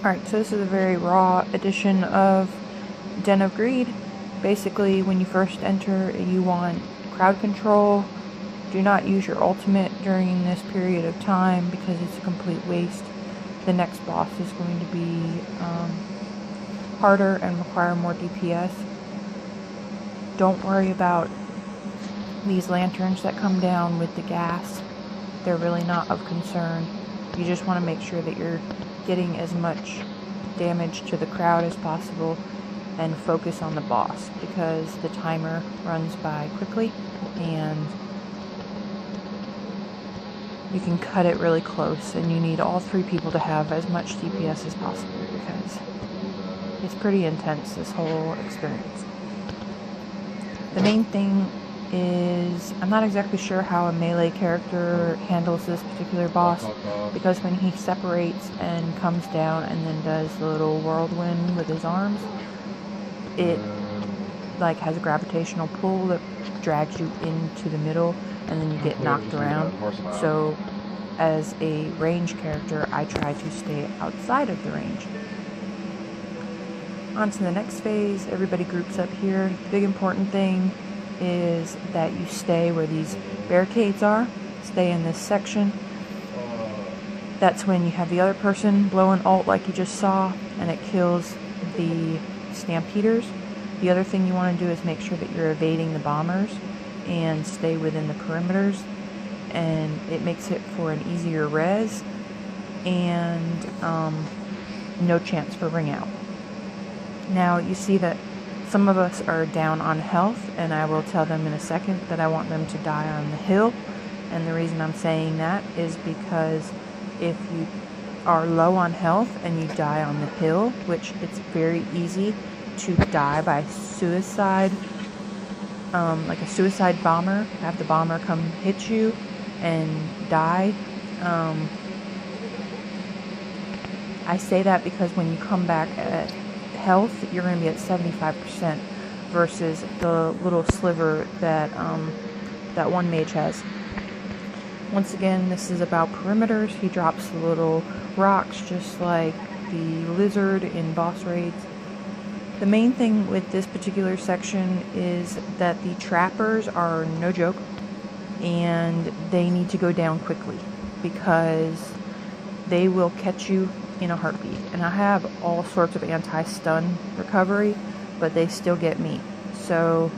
Alright, so this is a very raw edition of Den of Greed. Basically, when you first enter, you want crowd control. Do not use your ultimate during this period of time because it's a complete waste. The next boss is going to be harder and require more DPS. Don't worry about these lanterns that come down with the gas. They're really not of concern. You just want to make sure that you're getting as much damage to the crowd as possible and focus on the boss because the timer runs by quickly and you can cut it really close, and you need all three people to have as much DPS as possible because it's pretty intense, this whole experience. The main thing is, I'm not exactly sure how a melee character handles this particular boss, because when he separates and comes down and then does the little whirlwind with his arms, it like has a gravitational pull that drags you into the middle and then you get knocked around. So as a range character, I try to stay outside of the range. On to the next phase, everybody groups up here. The big important thing is that you stay where these barricades are. Stay in this section. That's when you have the other person blow an ult like you just saw, and it kills the stampeders. The other thing you want to do is make sure that you're evading the bombers and stay within the perimeters, and it makes it for an easier res and no chance for ring out. Now you see that some of us are down on health, and I will tell them in a second that I want them to die on the hill. And the reason I'm saying that is because if you are low on health and you die on the hill, which it's very easy to die by suicide, like a suicide bomber, have the bomber come hit you and die. I say that because when you come back at health, you're going to be at 75% versus the little sliver that that one mage has. Once again, this is about perimeters. He drops the little rocks just like the lizard in boss raids. The main thing with this particular section is that the trappers are no joke, and they need to go down quickly because they will catch you in a heartbeat. And I have all sorts of anti-stun recovery, but they still get me. So